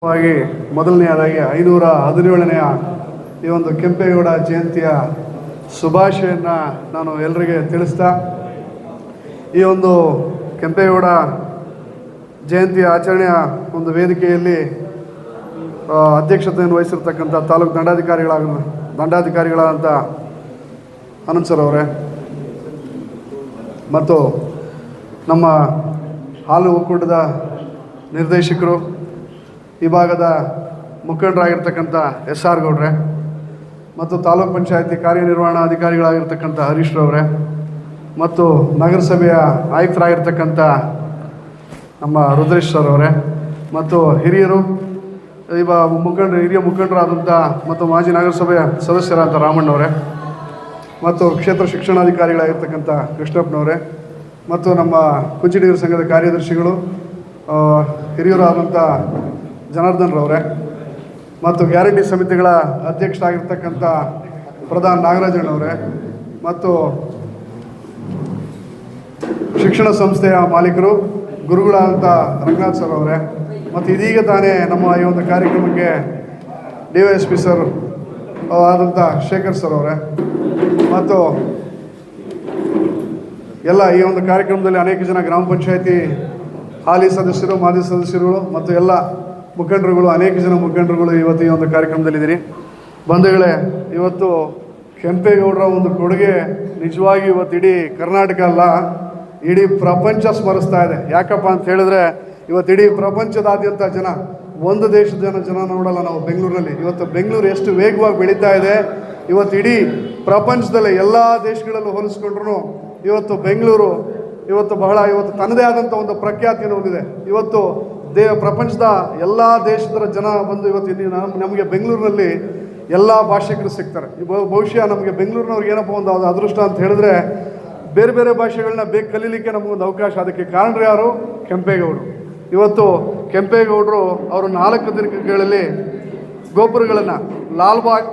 ವಾಗಿ ಮೊದಲನೆಯದಾಗಿ 517ನೇ ಈ ಒಂದು ಕೆಂಪೇಗೌಡ ಜಯಂತಿಯ ಶುಭಾಶಯವನ್ನು ನಾನು ಎಲ್ಲರಿಗೆ ತಿಳಿಸ್ತಾ, ಈ ಒಂದು ಕೆಂಪೇಗೌಡ ಜಯಂತಿಯ ಆಚರಣೆಯ ಒಂದು ವೇದಿಕೆಯಲ್ಲಿ ಅಧ್ಯಕ್ಷತೆಯನ್ನು ವಹಿಸಿರ್ತಕ್ಕಂಥ ತಾಲೂಕು ದಂಡಾಧಿಕಾರಿಗಳಾದಂಥ ಅನಂತ್ ಸರ್ ಅವರೇ ಮತ್ತು ನಮ್ಮ ಹಾಲು ಒಕ್ಕೂಟದ ನಿರ್ದೇಶಕರು, ಈ ಭಾಗದ ಮುಖಂಡರಾಗಿರ್ತಕ್ಕಂಥ SR ಗೌಡ್ರೆ ಮತ್ತು ತಾಲೂಕ್ ಪಂಚಾಯತಿ ಕಾರ್ಯನಿರ್ವಹಣಾ ಅಧಿಕಾರಿಗಳಾಗಿರ್ತಕ್ಕಂಥ ಹರೀಶ್ ರವರೇ ಮತ್ತು ನಗರಸಭೆಯ ಆಯುಕ್ತರಾಗಿರ್ತಕ್ಕಂಥ ನಮ್ಮ ರುದ್ರೇಶ್ ಸರ್ ಅವರೇ ಮತ್ತು ಹಿರಿಯ ಮುಖಂಡರಾದಂಥ ಮತ್ತು ಮಾಜಿ ನಗರಸಭೆಯ ಸದಸ್ಯರಾದಂಥ ರಾಮಣ್ಣವರೇ ಮತ್ತು ಕ್ಷೇತ್ರ ಶಿಕ್ಷಣಾಧಿಕಾರಿಗಳಾಗಿರ್ತಕ್ಕಂಥ ಕೃಷ್ಣಪ್ಪನವರೇ ಮತ್ತು ನಮ್ಮ ಕುಂಚಿಟೀರು ಸಂಘದ ಕಾರ್ಯದರ್ಶಿಗಳು ಹಿರಿಯರಾದಂಥ ಜನಾರ್ದನ್ ರವರೇ ಮತ್ತು ಗ್ಯಾರಂಟಿ ಸಮಿತಿಗಳ ಅಧ್ಯಕ್ಷರಾಗಿರ್ತಕ್ಕಂಥ ಪ್ರಧಾನ್ ನಾಗರಾಜಣ್ಣವರೇ ಮತ್ತು ಶಿಕ್ಷಣ ಸಂಸ್ಥೆಯ ಮಾಲೀಕರು ಗುರುಗಳಾದಂಥ ರಂಗನಾಥ್ ಸರ್ ಅವರೇ ಮತ್ತು ಇದೀಗ ತಾನೇ ನಮ್ಮ ಈ ಒಂದು ಕಾರ್ಯಕ್ರಮಕ್ಕೆ DYSP ಸರ್ ಆದಂಥ ಶೇಖರ್ ಸರ್ ಅವರೇ ಮತ್ತು ಎಲ್ಲ ಈ ಒಂದು ಕಾರ್ಯಕ್ರಮದಲ್ಲಿ ಅನೇಕ ಜನ ಗ್ರಾಮ ಪಂಚಾಯತಿ ಹಾಲಿ ಸದಸ್ಯರು, ಮಾಜಿ ಸದಸ್ಯರುಗಳು ಮತ್ತು ಎಲ್ಲ ಮುಖಂಡರುಗಳು, ಅನೇಕ ಜನ ಮುಖಂಡರುಗಳು ಇವತ್ತು ಈ ಒಂದು ಕಾರ್ಯಕ್ರಮದಲ್ಲಿದ್ದೀರಿ. ಬಂಧುಗಳೇ, ಇವತ್ತು ಕೆಂಪೇಗೌಡರ ಒಂದು ಕೊಡುಗೆ ನಿಜವಾಗಿ ಇವತ್ತು ಇಡೀ ಕರ್ನಾಟಕ ಅಲ್ಲ, ಇಡೀ ಪ್ರಪಂಚ ಸ್ಮರಿಸ್ತಾ ಇದೆ. ಯಾಕಪ್ಪ ಅಂತ ಹೇಳಿದ್ರೆ ಇವತ್ತು ಇಡೀ ಪ್ರಪಂಚದಾದ್ಯಂತ ಜನ, ಒಂದು ದೇಶದ ಜನ ನೋಡಲ್ಲ ನಾವು ಬೆಂಗಳೂರಿನಲ್ಲಿ. ಇವತ್ತು ಬೆಂಗಳೂರು ಎಷ್ಟು ವೇಗವಾಗಿ ಬೆಳೀತಾ ಇದೆ. ಇವತ್ತು ಇಡೀ ಪ್ರಪಂಚದಲ್ಲಿ ಎಲ್ಲ ದೇಶಗಳಲ್ಲೂ ಹೋಲಿಸ್ಕೊಂಡ್ರು ಇವತ್ತು ಬೆಂಗಳೂರು ಇವತ್ತು ತನ್ನದೇ ಆದಂಥ ಒಂದು ಪ್ರಖ್ಯಾತಿಯನ್ನು ಹೊಂದಿದೆ. ಇವತ್ತು ಪ್ರಪಂಚದ ಎಲ್ಲ ದೇಶದ ಜನ ಬಂದು ಇವತ್ತು ನಮಗೆ ಬೆಂಗಳೂರಿನಲ್ಲಿ ಎಲ್ಲ ಭಾಷಿಕರು ಸಿಗ್ತಾರೆ. ಬಹುಶಃ ನಮಗೆ ಬೆಂಗಳೂರಿನವ್ರಿಗೆ ಏನಪ್ಪ ಒಂದು ಅದೃಷ್ಟ ಅಂತ ಹೇಳಿದ್ರೆ ಬೇರೆ ಬೇರೆ ಭಾಷೆಗಳನ್ನ ಕಲೀಲಿಕ್ಕೆ ನಮಗೊಂದು ಅವಕಾಶ. ಅದಕ್ಕೆ ಕಾರಣರು ಯಾರು? ಕೆಂಪೇಗೌಡರು. ಇವತ್ತು ಕೆಂಪೇಗೌಡರು ಅವರು 4 ದಿನಗಳಲ್ಲಿ ಗೋಪುರಗಳನ್ನು ಲಾಲ್ಬಾಗ್,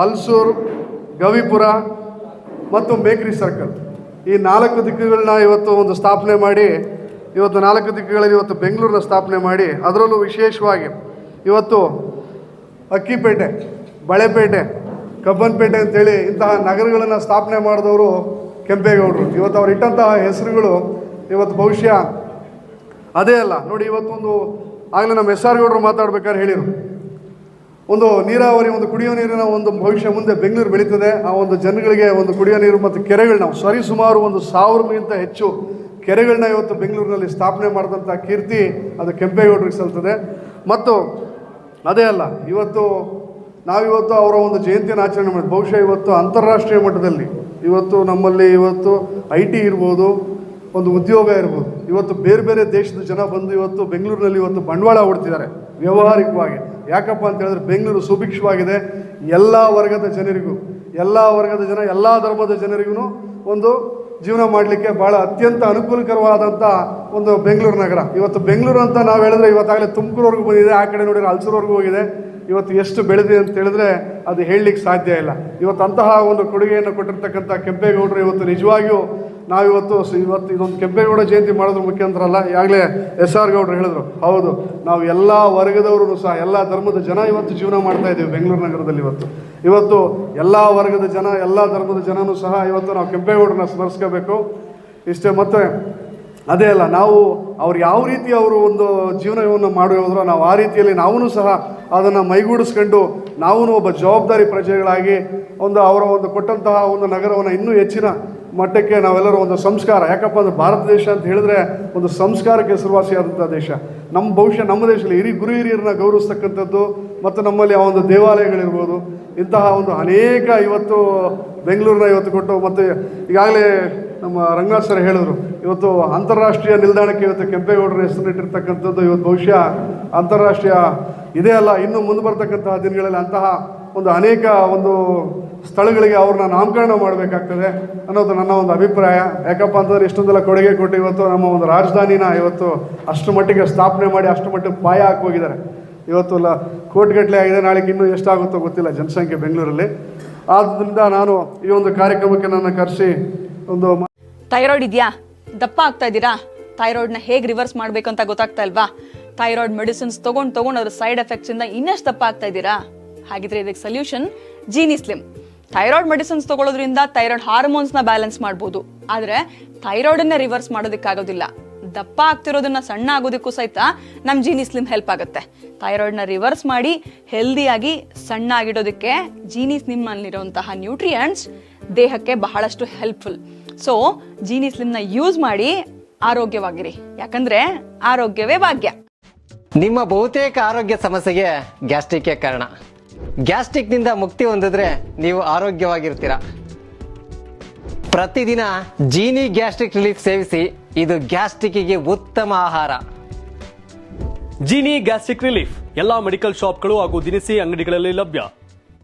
ಹಲ್ಸೂರು, ಗವಿಪುರ ಮತ್ತು ಮೇಕ್ರಿ ಸರ್ಕಲ್, ಈ 4 ದಿಕ್ಕುಗಳನ್ನ ಇವತ್ತು ಒಂದು ಸ್ಥಾಪನೆ ಮಾಡಿ, ಇವತ್ತು 4 ದಿಕ್ಕುಗಳಲ್ಲಿ ಇವತ್ತು ಬೆಂಗಳೂರನ್ನ ಸ್ಥಾಪನೆ ಮಾಡಿ, ಅದರಲ್ಲೂ ವಿಶೇಷವಾಗಿ ಇವತ್ತು ಅಕ್ಕಿಪೇಟೆ, ಬಳೆಪೇಟೆ, ಕಬ್ಬನ್ಪೇಟೆ ಅಂತೇಳಿ ಇಂತಹ ನಗರಗಳನ್ನು ಸ್ಥಾಪನೆ ಮಾಡಿದವರು ಕೆಂಪೇಗೌಡರು. ಇವತ್ತು ಅವ್ರು ಇಟ್ಟಂತಹ ಹೆಸರುಗಳು ಇವತ್ತು ಬಹುಶಃ ಅದೇ ಅಲ್ಲ. ನೋಡಿ, ಇವತ್ತೊಂದು ಆಗಲೇ ನಮ್ಮ SR ಗೌಡರು ಮಾತಾಡ್ಬೇಕಾದ್ರೆ ಹೇಳಿದರು, ಒಂದು ನೀರಾವರಿ, ಒಂದು ಕುಡಿಯೋ ನೀರಿನ ಒಂದು ಭವಿಷ್ಯ ಮುಂದೆ ಬೆಂಗಳೂರು ಬೆಳೀತದೆ. ಆ ಒಂದು ಜನಗಳಿಗೆ ಒಂದು ಕುಡಿಯೋ ನೀರು ಮತ್ತು ಕೆರೆಗಳನ್ನ ಸುಮಾರು 1000ಗಿಂತ ಹೆಚ್ಚು ಕೆರೆಗಳನ್ನ ಇವತ್ತು ಬೆಂಗಳೂರಿನಲ್ಲಿ ಸ್ಥಾಪನೆ ಮಾಡಿದಂಥ ಕೀರ್ತಿ ಅದು ಕೆಂಪೇಗೌಡರಿಗೆ ಸಲ್ತದೆ. ಮತ್ತು ಅದೇ ಅಲ್ಲ, ನಾವಿವತ್ತು ಅವರ ಒಂದು ಜಯಂತಿಯನ್ನು ಆಚರಣೆ ಮಾಡಿದ್ವಿ. ಬಹುಶಃ ಇವತ್ತು ಅಂತಾರಾಷ್ಟ್ರೀಯ ಮಟ್ಟದಲ್ಲಿ ಇವತ್ತು ನಮ್ಮಲ್ಲಿ ಇವತ್ತು IT ಇರ್ಬೋದು, ಒಂದು ಉದ್ಯೋಗ ಇರ್ಬೋದು, ಇವತ್ತು ಬೇರೆ ಬೇರೆ ದೇಶದ ಜನ ಬಂದು ಇವತ್ತು ಬೆಂಗಳೂರಿನಲ್ಲಿ ಇವತ್ತು ಬಂಡವಾಳ ಹೂಡ್ತಿದ್ದಾರೆ ವ್ಯಾವಹಾರಿಕವಾಗಿ. ಯಾಕಪ್ಪ ಅಂತ ಹೇಳಿದ್ರೆ ಬೆಂಗಳೂರು ಸುಭಿಕ್ಷವಾಗಿದೆ. ಎಲ್ಲ ವರ್ಗದ ಜನರಿಗೂ, ಎಲ್ಲ ಧರ್ಮದ ಜನರಿಗೂ ಒಂದು ಜೀವನ ಮಾಡಲಿಕ್ಕೆ ಭಾಳ ಅತ್ಯಂತ ಅನುಕೂಲಕರವಾದಂಥ ಒಂದು ಬೆಂಗಳೂರು ನಗರ. ಇವತ್ತು ಬೆಂಗಳೂರು ಅಂತ ನಾವು ಹೇಳಿದ್ರೆ ಇವತ್ತಾಗಲೇ ತುಮಕೂರವರೆಗೂ ಬಂದಿದೆ, ಆ ಕಡೆ ನೋಡಿದ್ರೆ ಹಲ್ಸೂರ್ವರೆಗೂ ಹೋಗಿದೆ. ಇವತ್ತು ಎಷ್ಟು ಬೆಳೆದಿದೆ ಅಂತ ಹೇಳಿದ್ರೆ ಅದು ಹೇಳಲಿಕ್ಕೆ ಸಾಧ್ಯ ಇಲ್ಲ. ಇವತ್ತು ಅಂತಹ ಒಂದು ಕೊಡುಗೆಯನ್ನು ಕೊಟ್ಟಿರ್ತಕ್ಕಂಥ ಕೆಂಪೇಗೌಡರು ಇವತ್ತು ನಿಜವಾಗಿಯೂ ನಾವಿವತ್ತು ಇದೊಂದು ಕೆಂಪೇಗೌಡ ಜಯಂತಿ ಮಾಡೋದ್ರ ಮುಖ್ಯಂತರ ಅಲ್ಲ. ಈಗಾಗಲೇ SR ಗೌಡರು ಹೇಳಿದ್ರು, ಹೌದು, ನಾವು ಎಲ್ಲ ವರ್ಗದವರು ಸಹ, ಎಲ್ಲ ಧರ್ಮದ ಜನ ಇವತ್ತು ಜೀವನ ಮಾಡ್ತಾ ಇದ್ದೀವಿ ಬೆಂಗಳೂರು ನಗರದಲ್ಲಿ. ಇವತ್ತು ಎಲ್ಲ ವರ್ಗದ ಜನ, ಎಲ್ಲ ಧರ್ಮದ ಜನನೂ ಸಹ ಇವತ್ತು ನಾವು ಕೆಂಪೇಗೌಡರನ್ನ ಸ್ಮರಿಸ್ಕೋಬೇಕು. ಇಷ್ಟೇ. ಮತ್ತು ಅದೇ ಅಲ್ಲ, ನಾವು ಅವ್ರು ಯಾವ ರೀತಿ ಅವರು ಒಂದು ಜೀವನವನ್ನು ಮಾಡಿ ಹೋದ್ರು ನಾವು ಆ ರೀತಿಯಲ್ಲಿ ನಾವೂ ಸಹ ಅದನ್ನು ಮೈಗೂಡಿಸ್ಕೊಂಡು ನಾವೂ ಒಬ್ಬ ಜವಾಬ್ದಾರಿ ಪ್ರಜೆಗಳಾಗಿ ಅವರ ಒಂದು ಕೊಟ್ಟಂತಹ ಒಂದು ನಗರವನ್ನು ಇನ್ನೂ ಹೆಚ್ಚಿನ ಮಟ್ಟಕ್ಕೆ ನಾವೆಲ್ಲರೂ ಒಂದು ಸಂಸ್ಕಾರ, ಯಾಕಪ್ಪ ಅಂದರೆ ಭಾರತ ದೇಶ ಅಂತ ಹೇಳಿದ್ರೆ ಒಂದು ಸಂಸ್ಕಾರಕ್ಕೆ ಹೆಸರುವಾಸಿಯಾದಂಥ ದೇಶ. ಬಹುಶಃ ನಮ್ಮ ದೇಶದಲ್ಲಿ ಗುರು ಹಿರಿಯರನ್ನ ಗೌರವಿಸ್ತಕ್ಕಂಥದ್ದು ಮತ್ತು ನಮ್ಮಲ್ಲಿ ಆ ಒಂದು ದೇವಾಲಯಗಳಿರ್ಬೋದು, ಇಂತಹ ಒಂದು ಅನೇಕ ಇವತ್ತು ಬೆಂಗಳೂರನ್ನ ಇವತ್ತು ಕೊಟ್ಟು, ಮತ್ತು ಈಗಾಗಲೇ ನಮ್ಮ ರಂಗನಾಥ್ ಸರ್ ಹೇಳಿದ್ರು, ಇವತ್ತು ಅಂತಾರಾಷ್ಟ್ರೀಯ ನಿಲ್ದಾಣಕ್ಕೆ ಇವತ್ತು ಕೆಂಪೇಗೌಡರ ಹೆಸರಿಟ್ಟಿರ್ತಕ್ಕಂಥದ್ದು ಇವತ್ತು ಬಹುಶಃ ಅಂತಾರಾಷ್ಟ್ರೀಯ ಇದೇ ಅಲ್ಲ, ಇನ್ನು ಮುಂದೆ ಬರ್ತಕ್ಕಂತಹ ದಿನಗಳಲ್ಲಿ ಅಂತಹ ಒಂದು ಅನೇಕ ಒಂದು ಸ್ಥಳಗಳಿಗೆ ಅವ್ರನ್ನ ನಾಮಕರಣ ಮಾಡಬೇಕಾಗ್ತದೆ ಅನ್ನೋದು ನನ್ನ ಒಂದು ಅಭಿಪ್ರಾಯ. ಯಾಕಪ್ಪ ಅಂತಂದರೆ ಇಷ್ಟೊಂದೆಲ್ಲ ಕೊಡುಗೆ ಕೊಟ್ಟು ಇವತ್ತು ನಮ್ಮ ಒಂದು ರಾಜಧಾನಿನ ಇವತ್ತು ಅಷ್ಟು ಮಟ್ಟಿಗೆ ಸ್ಥಾಪನೆ ಮಾಡಿ ಅಷ್ಟು ಮಟ್ಟಿಗೆ ಪಾಯ ಹಾಕಿ ಹೋಗಿದ್ದಾರೆ. ಇವತ್ತು ಕೋಟಿಗಟ್ಟಲೆ ಆಗಿದೆ, ನಾಳೆಗೆ ಇನ್ನೂ ಎಷ್ಟಾಗುತ್ತೋ ಗೊತ್ತಿಲ್ಲ ಜನಸಂಖ್ಯೆ ಬೆಂಗಳೂರಲ್ಲಿ. ಆದ್ದರಿಂದ ನಾನು ಈ ಒಂದು ಕಾರ್ಯಕ್ರಮಕ್ಕೆ ನನ್ನ ಕರೆಸಿ ಒಂದು ಥೈರಾಯ್ಡ್ ಇದೆಯಾ, ದಪ್ಪ ಆಗ್ತಾ ಇದ್ದೀರಾ, ಥೈರಾಯ್ಡ್ನ ಹೇಗೆ ರಿವರ್ಸ್ ಮಾಡಬೇಕು ಅಂತ ಗೊತ್ತಾಗ್ತಾ ಇಲ್ವಾ? ಥೈರಾಯ್ಡ್ ಮೆಡಿಸಿನ್ಸ್ ತಗೊಂಡ್ ಅದ್ರ ಸೈಡ್ ಎಫೆಕ್ಟ್ಸ್ ಇಂದ ಇನ್ನಷ್ಟು ದಪ್ಪ ಆಗ್ತಾ ಇದ್ದೀರಾ? ಹಾಗಿದ್ರೆ ಇದಕ್ಕೆ solution Jeeni slim. Thyroid medicines ತಗೊಳ್ಳೋದ್ರಿಂದ ಥೈರಾಯ್ಡ್ ಹಾರ್ಮೋನ್ಸ್ ನ ಬ್ಯಾಲೆನ್ಸ್ ಮಾಡಬಹುದು, ಆದ್ರೆ ಥೈರಾಯ್ಡ್ ಅನ್ನ ರಿವರ್ಸ್ ಮಾಡೋದಕ್ಕಾಗೋದಿಲ್ಲ. ದಪ್ಪ ಆಗ್ತಿರೋದನ್ನ ಸಣ್ಣ ಆಗೋದಕ್ಕೂ ಸಹಿತ ನಮ್ ಜೀನಿ ಸ್ಲಿಮ್ ಹೆಲ್ಪ್ ಆಗುತ್ತೆ. ಥೈರಾಯ್ಡ್ ನ ರಿವರ್ಸ್ ಮಾಡಿ ಹೆಲ್ದಿಯಾಗಿ ಸಣ್ಣ ಆಗಿಡೋದಕ್ಕೆ ಜೀನಿ ಸ್ಲಿಮ್ ನಲ್ಲಿರುವಂತಹ ನ್ಯೂಟ್ರಿಯೆಂಟ್ಸ್ ದೇಹಕ್ಕೆ ಬಹಳಷ್ಟು ಹೆಲ್ಪ್ಫುಲ್. ಸೊ ಜೀನಿ ಸ್ಲಿಮ್ ನ ಯೂಸ್ ಮಾಡಿ ಆರೋಗ್ಯವಾಗಿರಿ, ಯಾಕಂದ್ರೆ ಆರೋಗ್ಯವೇ ಭಾಗ್ಯ. ನಿಮ್ಮ ಬಹುತೇಕ ಆರೋಗ್ಯ ಸಮಸ್ಯೆಗೆ ಗ್ಯಾಸ್ಟ್ರಿಕ್ ಕಾರಣ. ಗ್ಯಾಸ್ಟ್ರಿಕ್ ನಿಂದ ಮುಕ್ತಿ ಹೊಂದಿದ್ರೆ ನೀವು ಆರೋಗ್ಯವಾಗಿರ್ತೀರಾ. ಪ್ರತಿದಿನ ಜೀನಿ ಗ್ಯಾಸ್ಟ್ರಿಕ್ ರಿಲೀಫ್ ಸೇವಿಸಿ, ಇದು ಗ್ಯಾಸ್ಟ್ರಿಕ್ಗೆ ಉತ್ತಮ ಆಹಾರ. ಜೀನಿ ಗ್ಯಾಸ್ಟ್ರಿಕ್ ರಿಲೀಫ್ ಎಲ್ಲಾ ಮೆಡಿಕಲ್ ಶಾಪ್ಗಳು ಹಾಗೂ ದಿನಸಿ ಅಂಗಡಿಗಳಲ್ಲಿ ಲಭ್ಯ.